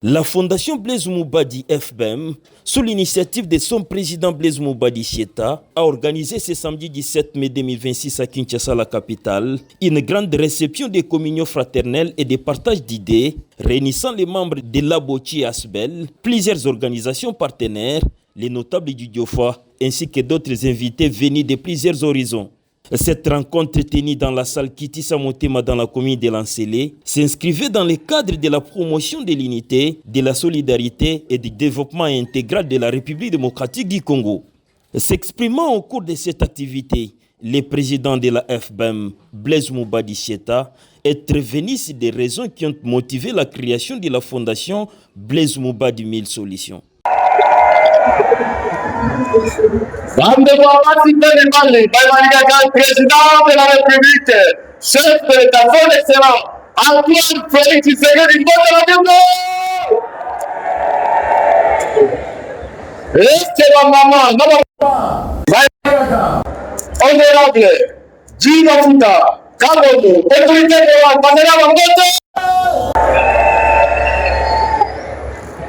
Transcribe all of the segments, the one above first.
La Fondation Blaise Moubadi FBM, sous l'initiative de son président Blaise Moubadi Sieta, a organisé ce samedi 17 mai 2026 à Kinshasa, la capitale, une grande réception de communion fraternelle et de partage d'idées, réunissant les membres de l'Abochi Asbel, plusieurs organisations partenaires, les notables du Diofa, ainsi que d'autres invités venus de plusieurs horizons. Cette rencontre tenue dans la salle Kitissa Motema dans la commune de Lancélé s'inscrivait dans le cadre de la promotion de l'unité, de la solidarité et du développement intégral de la République démocratique du Congo. S'exprimant au cours de cette activité, le président de la FBM, Blaise Moubadi Sieta, est revenu sur des raisons qui ont motivé la création de la fondation Blaise Moubadi 1000 Solutions. Président de la République, chef de l'État, son excellent Antoine Félix Tshisekedi de la honorable Djima Futa Kabondo, autorité de la Bangote.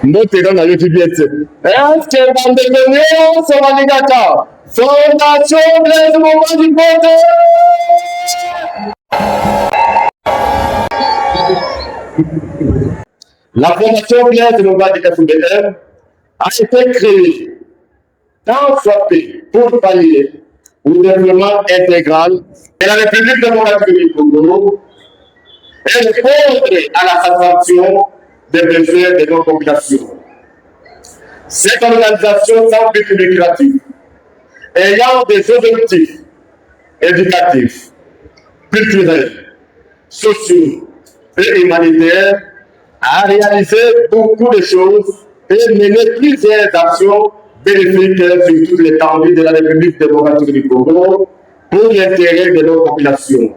Note dans la YouTube. Est-ce que bande de l'Union sur la Ligata? Fondation Blaise Moubadi Bote. La Fondation Blaise Moubadi FBM a été créée tant soit peu pour pallier au développement intégral de la République démocratique du Congo et répondre à la satisfaction des besoins de nos populations. Cette organisation sans but lucratif, ayant des objectifs éducatifs, culturels, sociaux et humanitaires, a réalisé beaucoup de choses et mené plusieurs actions bénéfiques sur toute l'étendue de la République démocratique du Congo pour l'intérêt de nos populations.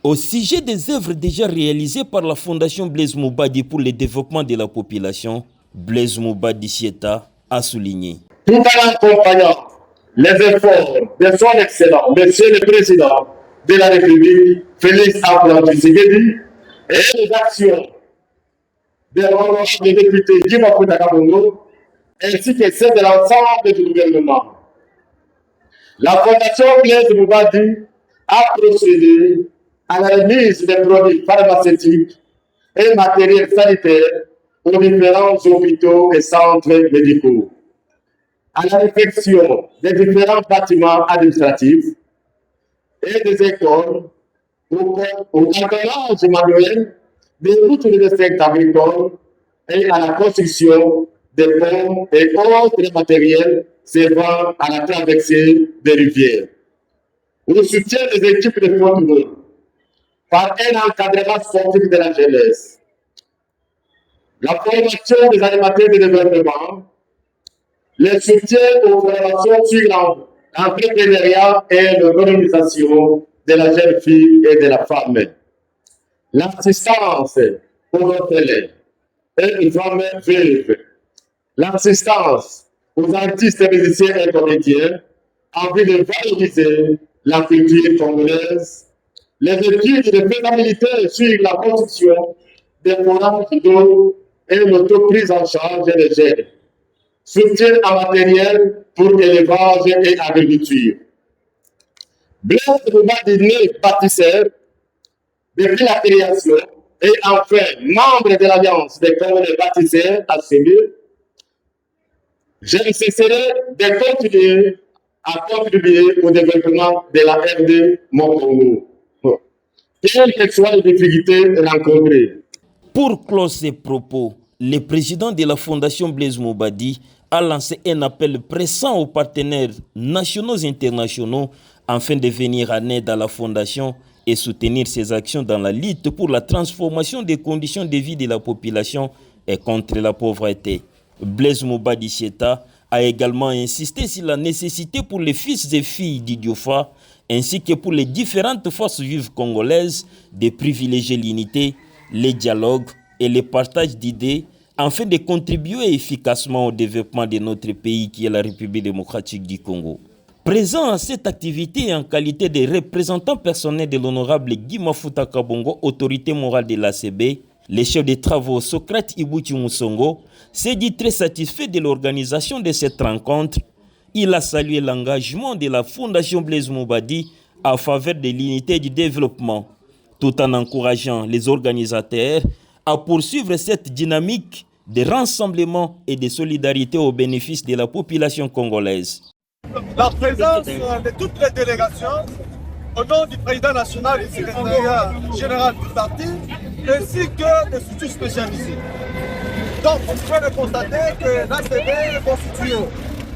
Au sujet des œuvres déjà réalisées par la Fondation Blaise Moubadi pour le développement de la population, Blaise Moubadi Sieta a souligné. Tout en accompagnant les efforts de son excellent Monsieur le Président de la République, Félix Antoine Tshisekedi, et les actions des honorables députés Djima Futa Kabondo, ainsi que celles de l'ensemble du gouvernement. La Fondation Blaise Moubadi a procédé à la remise des produits pharmaceutiques et matériels sanitaires aux différents hôpitaux et centres médicaux, à la réfection des différents bâtiments administratifs et des écoles, au cadrage manuel des routes de district agricole et à la construction des ponts et autres matériels servant à la traversée des rivières, au soutien des équipes de football, par un encadrement sportif de la jeunesse, la formation des animateurs de développement, le soutien aux formations sur l'entrepreneuriat et l'organisation de la jeune fille et de la femme, l'assistance aux orphelins et aux femmes veuves, l'assistance aux artistes, musiciens et comédiens en vue de valoriser la culture congolaise, les études de faisabilité sur la construction des forages d'eau et l'autoprise en charge des jeunes, soutien en matériel pour élevage et agriculture. Blaise Moubadi bâtisseur depuis la création et enfin membre de l'Alliance des Congolais bâtisseurs à Séville, je ne cesserai de continuer à contribuer au développement de la RD Mon-Congo, quelles que soient les difficultés rencontrées. Pour clore ses propos, le président de la Fondation Blaise Moubadi a lancé un appel pressant aux partenaires nationaux et internationaux afin de venir en aide à la Fondation et soutenir ses actions dans la lutte pour la transformation des conditions de vie de la population et contre la pauvreté. Blaise Moubadi Sieta a également insisté sur la nécessité pour les fils et filles d'Idiofa ainsi que pour les différentes forces vives congolaises de privilégier l'unité, les dialogues et le partage d'idées afin de contribuer efficacement au développement de notre pays qui est la République démocratique du Congo. Présent à cette activité en qualité de représentant personnel de l'honorable Djima Futa Kabongo, autorité morale de l'ACB, Le chef des travaux Socrate Ibuti Moussongo s'est dit très satisfait de l'organisation de cette rencontre. Il a salué l'engagement de la Fondation Blaise Moumbadi en faveur de l'unité du développement, tout en encourageant les organisateurs à poursuivre cette dynamique de rassemblement et de solidarité au bénéfice de la population congolaise. La présence de toutes les délégations, au nom du président national et secrétariat général du parti, ainsi que des structures spécialisées. Donc, vous pouvez le constater que l'ACD est constitué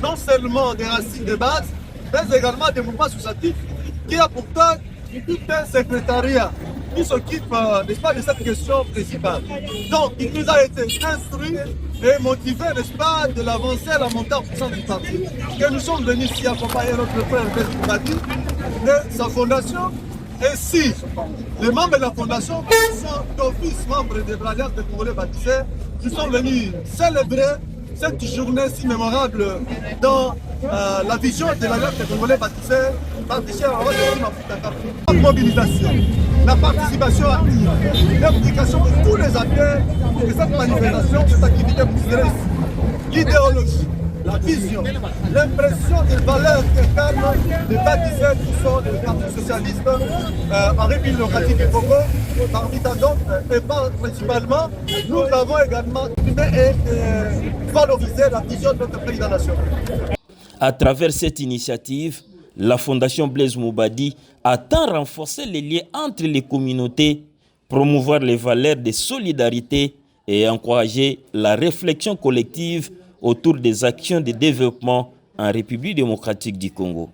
non seulement des racines de base, mais également des mouvements associatifs qui a pourtant tout un secrétariat qui s'occupe, n'est-ce pas, de cette question principale. Donc, il nous a été instruit et motivé, n'est-ce pas, de l'avancer à la montée en puissance du parti. Que nous sommes venus ici accompagner notre frère Blaise Moumbadi et sa fondation. Ainsi, les membres de la fondation sont d'office membres des Bralliances des Congolais baptisés. Nous sommes venus célébrer cette journée si mémorable dans la vision de l'Alliance des Congolais baptisés par des chefs La mobilisation, la participation active, l'implication de tous les acteurs de cette manifestation, de cette activité puisse réussir. L'idéologie, la vision, l'impression des valeurs qu'incarnent les baptisés qui sont des partis socialistes en République démocratique du Congo, parmi tant d'autres, et principalement, nous avons également valorisé la vision de notre président national. À travers cette initiative, la Fondation Blaise Moumbadi a tant renforcé les liens entre les communautés, promouvoir les valeurs de solidarité et encourager la réflexion collective autour des actions de développement en République démocratique du Congo.